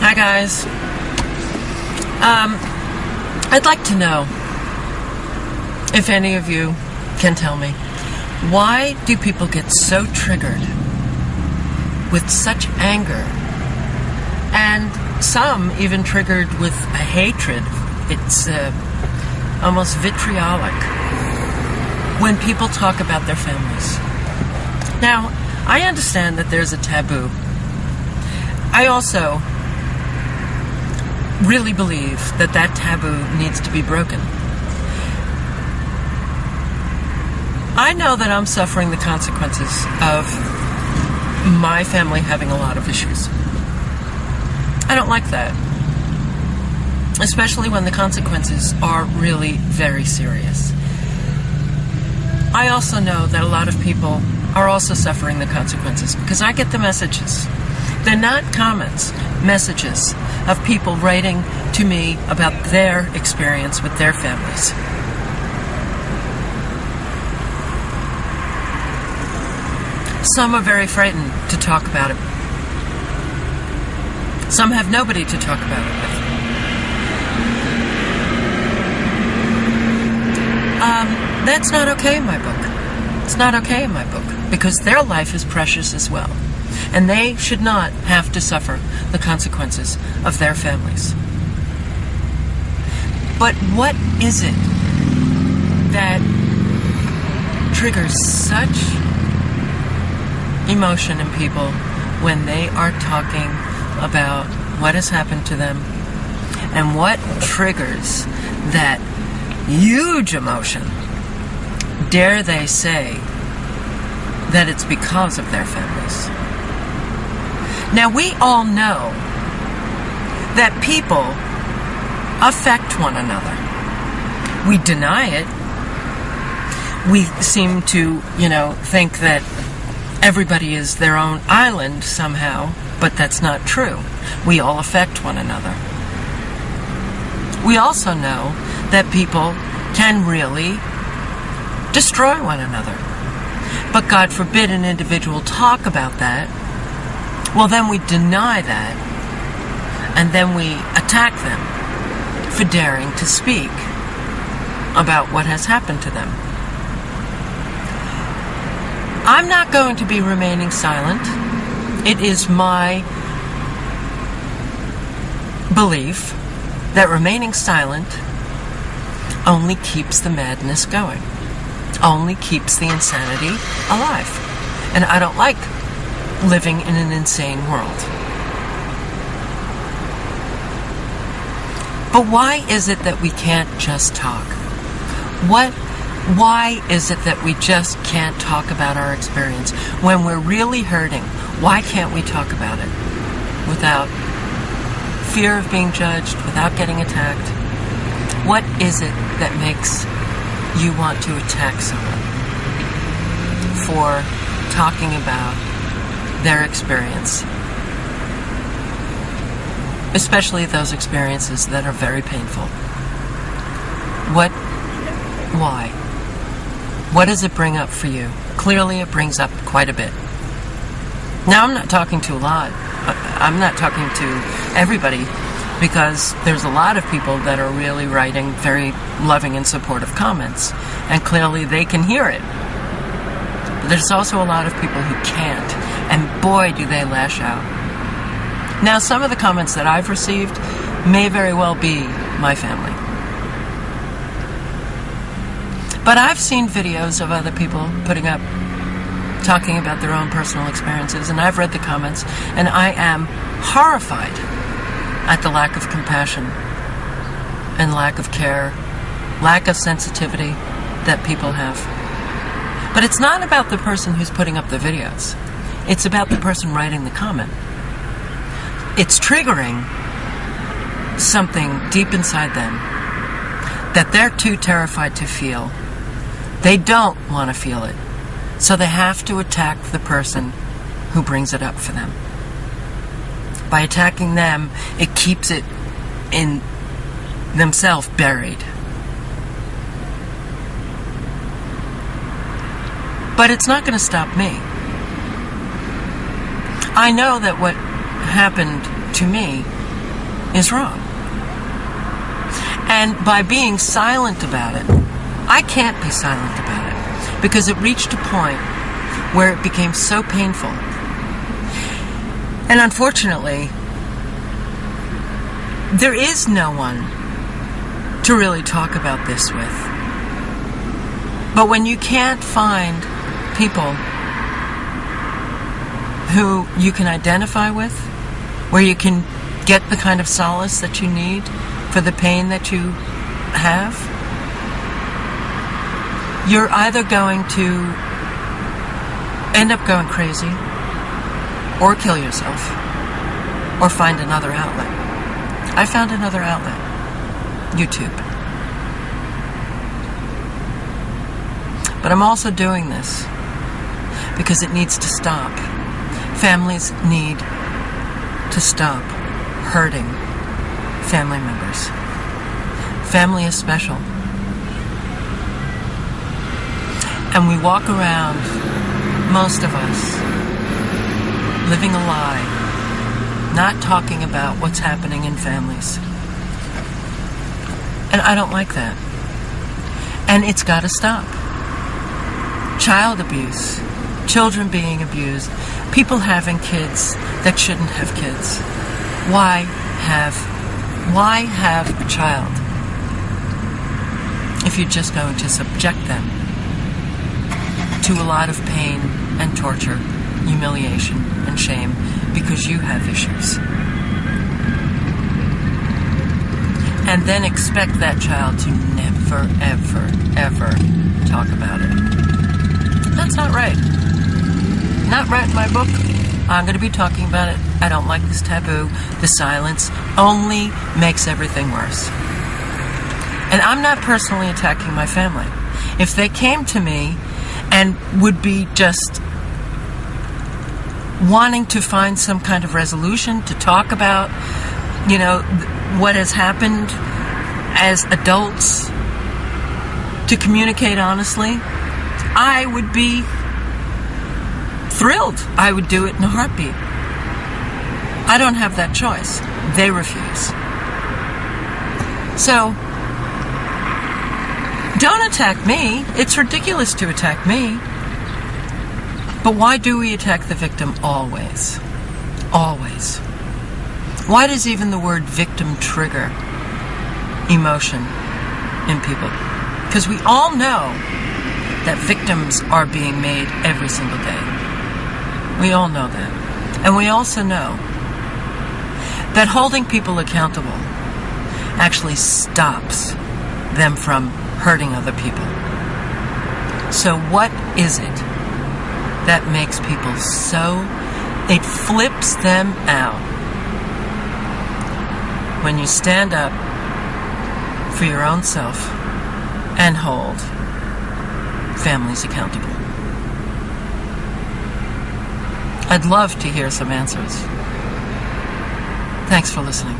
Hi guys. I'd like to know if any of you can tell me, why do people get so triggered with such anger, and some even triggered with a hatred? It's almost vitriolic when people talk about their families. Now, I understand that there's a taboo. I also really believe that that taboo needs to be broken. I know that I'm suffering the consequences of my family having a lot of issues. I don't like that, especially when the consequences are really very serious. I also know that a lot of people are also suffering the consequences because I get the messages. They're not comments, messages of people writing to me about their experience with their families. Some are very frightened to talk about it. Some have nobody to talk about it with. That's not okay in my book. It's not okay in my book because their life is precious as well. And they should not have to suffer the consequences of their families. But what is it that triggers such emotion in people when they are talking about what has happened to them, and what triggers that huge emotion? Dare they say that it's because of their families? Now, we all know that people affect one another. We deny it. We seem to, think that everybody is their own island somehow, but that's not true. We all affect one another. We also know that people can really destroy one another. But God forbid an individual talk about that. Well, then we deny that, and then we attack them for daring to speak about what has happened to them. I'm not going to be remaining silent. It is my belief that remaining silent only keeps the madness going, only keeps the insanity alive. And I don't like living in an insane world. But why is it that we can't just talk? Why is it that we just can't talk about our experience when we're really hurting? Why can't we talk about it without fear of being judged, without getting attacked? What is it that makes you want to attack someone for talking about their experience, especially those experiences that are very painful? Why? What does it bring up for you? Clearly it brings up quite a bit. Now, I'm not talking to a lot. I'm not talking to everybody, because there's a lot of people that are really writing very loving and supportive comments, and clearly they can hear it. But there's also a lot of people who can't. And boy, do they lash out. Now, some of the comments that I've received may very well be my family. But I've seen videos of other people putting up, talking about their own personal experiences, and I've read the comments, and I am horrified at the lack of compassion and lack of care, lack of sensitivity that people have. But it's not about the person who's putting up the videos. It's about the person writing the comment. It's triggering something deep inside them that they're too terrified to feel. They don't want to feel it. So they have to attack the person who brings it up for them. By attacking them, it keeps it in themselves buried. But it's not going to stop me. I know that what happened to me is wrong. And by being silent about it, I can't be silent about it, because it reached a point where it became so painful. And unfortunately, there is no one to really talk about this with. But when you can't find people who you can identify with, where you can get the kind of solace that you need for the pain that you have, you're either going to end up going crazy, or kill yourself, or find another outlet. I found another outlet. YouTube. But I'm also doing this because it needs to stop. Families need to stop hurting family members. Family is special. And we walk around, most of us, living a lie, not talking about what's happening in families. And I don't like that. And it's got to stop. Child abuse, children being abused, people having kids that shouldn't have kids. Why have a child if you're just going to subject them to a lot of pain and torture, humiliation and shame because you have issues? And then expect that child to never, ever, ever talk about it. That's not right. Not right in my book. I'm going to be talking about it. I don't like this taboo. The silence only makes everything worse. And I'm not personally attacking my family. If they came to me and would be just wanting to find some kind of resolution to talk about, you know, what has happened as adults, to communicate honestly, I would be thrilled. I would do it in a heartbeat. I don't have that choice. They refuse. So, don't attack me. It's ridiculous to attack me. But why do we attack the victim always? Always. Why does even the word victim trigger emotion in people? Because we all know that victims are being made every single day. We all know that. And we also know that holding people accountable actually stops them from hurting other people. So what is it that makes people so, it flips them out when you stand up for your own self and hold families accountable? I'd love to hear some answers. Thanks for listening.